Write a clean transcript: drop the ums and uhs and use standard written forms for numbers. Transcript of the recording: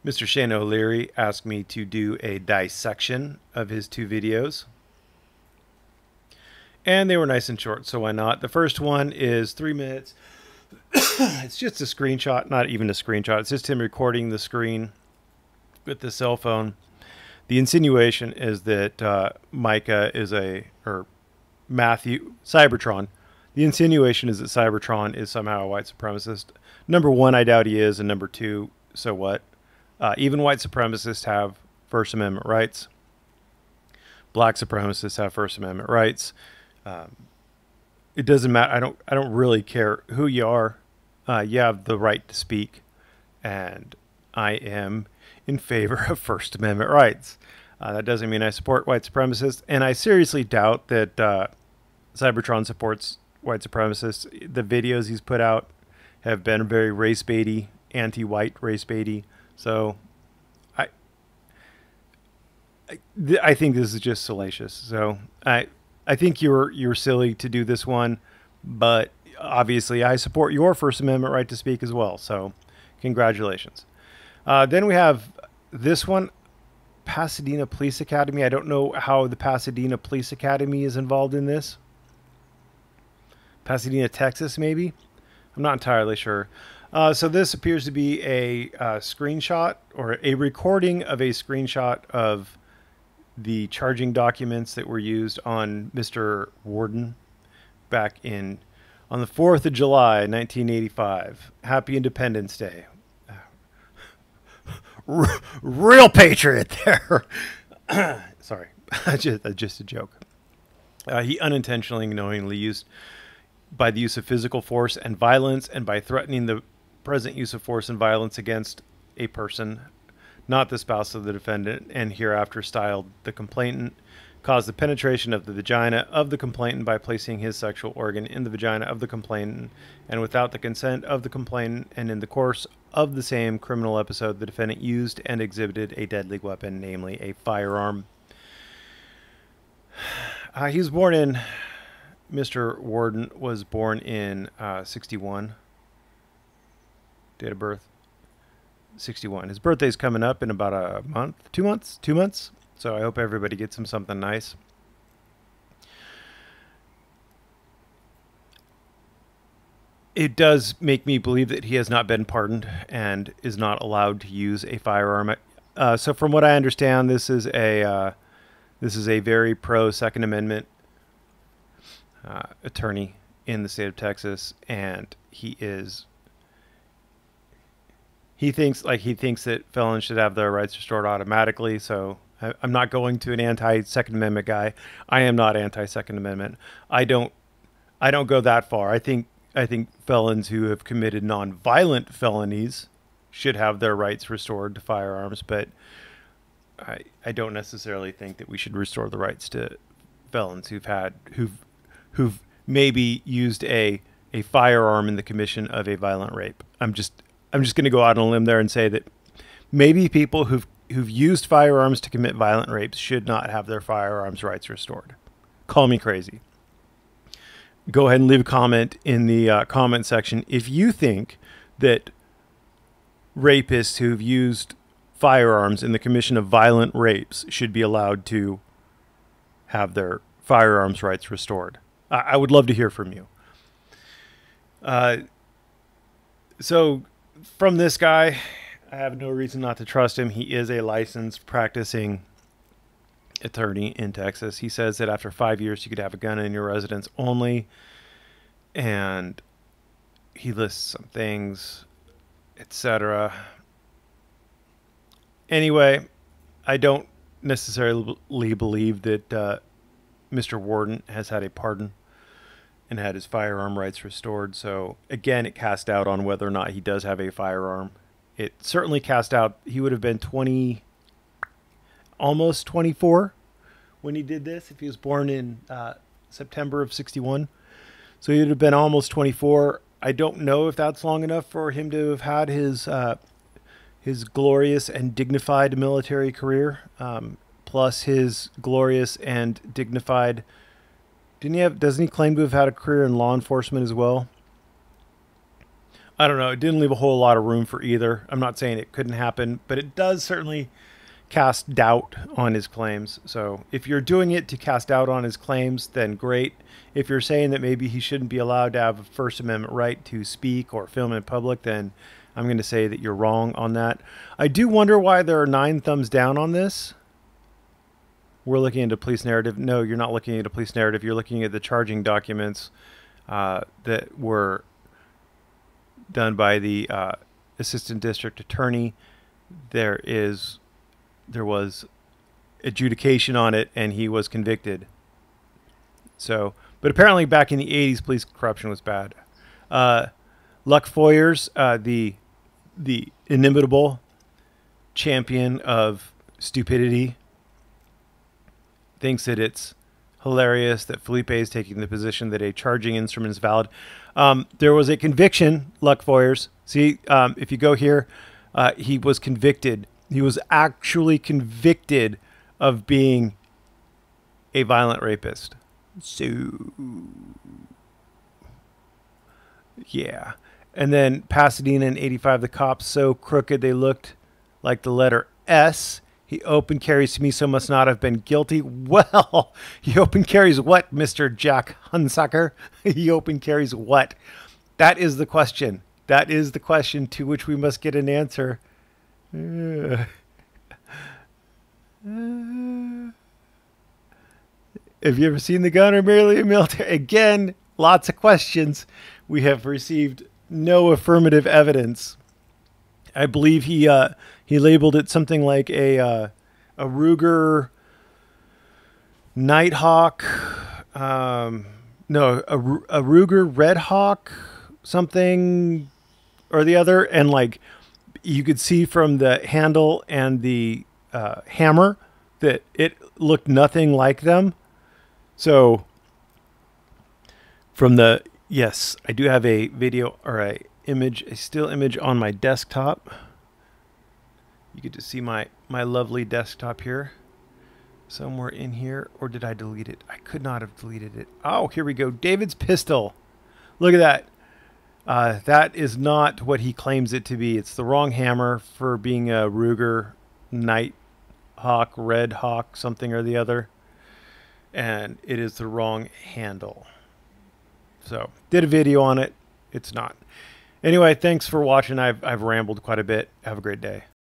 Mr. Shane O'Leary asked me to do a dissection of his two videos. And they were nice and short, so why not? The first one is 3 minutes. It's just a screenshot, not even a screenshot. It's just him recording the screen with the cell phone. The insinuation is that Micah is or Matthew, Cybertron. The insinuation is that Cybertron is somehow a white supremacist. Number one, I doubt he is, and number two, so what? Even white supremacists have First Amendment rights. Black supremacists have First Amendment rights. It doesn't matter. I don't really care who you are. You have the right to speak, and I am in favor of First Amendment rights. That doesn't mean I support white supremacists, and I seriously doubt that Cybertron supports white supremacists. The videos he's put out have been very race baity, anti-white race baity. So I think this is just salacious. So I think you're silly to do this one, but obviously I support your First Amendment right to speak as well. So congratulations. Then we have this one, Pasadena Police Academy. I don't know how the Pasadena Police Academy is involved in this. Pasadena, Texas, maybe? I'm not entirely sure. So this appears to be a screenshot or a recording of a screenshot of the charging documents that were used on Mr. Warden back on the 4th of July, 1985. Happy Independence Day. Real patriot there. Sorry, just a joke. He unintentionally, knowingly used by the use of physical force and violence, and by threatening the present use of force and violence against a person, not the spouse of the defendant, and hereafter styled the complainant, caused the penetration of the vagina of the complainant by placing his sexual organ in the vagina of the complainant, and without the consent of the complainant, and in the course of the same criminal episode, the defendant used and exhibited a deadly weapon, namely a firearm. He was born in... Mr. Warden was born in 61. Date of birth 61. His birthday's coming up in about a month, 2 months, 2 months. So I hope everybody gets him something nice. It does make me believe that he has not been pardoned and is not allowed to use a firearm. So from what I understand, this is a very pro Second Amendment attorney in the state of Texas, and he thinks that felons should have their rights restored automatically. So I'm not going to an anti-Second Amendment guy. I am not anti-Second Amendment. I don't go that far. I think felons who have committed non-violent felonies should have their rights restored to firearms, but I don't necessarily think that we should restore the rights to felons who've maybe used a firearm in the commission of a violent rape. I'm just going to go out on a limb there and say that maybe people who've used firearms to commit violent rapes should not have their firearms rights restored. Call me crazy. Go ahead and leave a comment in the comment section if you think that rapists who've used firearms in the commission of violent rapes should be allowed to have their firearms rights restored. I would love to hear from you. So from this guy, I have no reason not to trust him. He is a licensed practicing attorney in Texas. He says that after 5 years, you could have a gun in your residence only. And he lists some things, etc. Anyway, I don't necessarily believe that Mr. Warden has had a pardon and had his firearm rights restored. So again, it cast doubt on whether or not he does have a firearm. It certainly cast out. He would have been almost 24 when he did this, if he was born in September of 61. So he would have been almost 24. I don't know if that's long enough for him to have had his glorious and dignified military career, plus his glorious and dignified... Doesn't he claim to have had a career in law enforcement as well? I don't know. It didn't leave a whole lot of room for either. I'm not saying it couldn't happen, but it does certainly cast doubt on his claims. So if you're doing it to cast doubt on his claims, then great. If you're saying that maybe he shouldn't be allowed to have a First Amendment right to speak or film in public, then I'm going to say that you're wrong on that. I do wonder why there are 9 thumbs down on this. We're looking into police narrative. No, you're not looking at a police narrative. You're looking at the charging documents that were done by the assistant district attorney. There was adjudication on it, and he was convicted. So, but apparently back in the 80s, police corruption was bad. Luck Foyers, the inimitable champion of stupidity, thinks that it's hilarious that Felipe is taking the position that a charging instrument is valid. There was a conviction, Luck Foyers. See, if you go here, he was convicted. He was actually convicted of being a violent rapist. So, yeah. And then Pasadena in 85, the cops so crooked they looked like the letter S. He open carries to me, so must not have been guilty. Well, he open carries what, Mr. Jack Hunsucker? He open carries what? That is the question. That is the question to which we must get an answer. Have you ever seen the gun or merely a military? Again, lots of questions. We have received no affirmative evidence. I believe he labeled it something like a Ruger Nighthawk. No, a Ruger Red Hawk, something or the other, and like you could see from the handle and the hammer that it looked nothing like them. So from the, yes, I do have a video or a still image on my desktop. You get to see my lovely desktop here. Somewhere in here, or did I delete it? I could not have deleted it. Oh, here we go. David's pistol. Look at that. That is not what he claims it to be. It's the wrong hammer for being a Ruger Nighthawk, Red Hawk, something or the other. And it is the wrong handle. So, did a video on it. It's not. Anyway, thanks for watching. I've rambled quite a bit. Have a great day.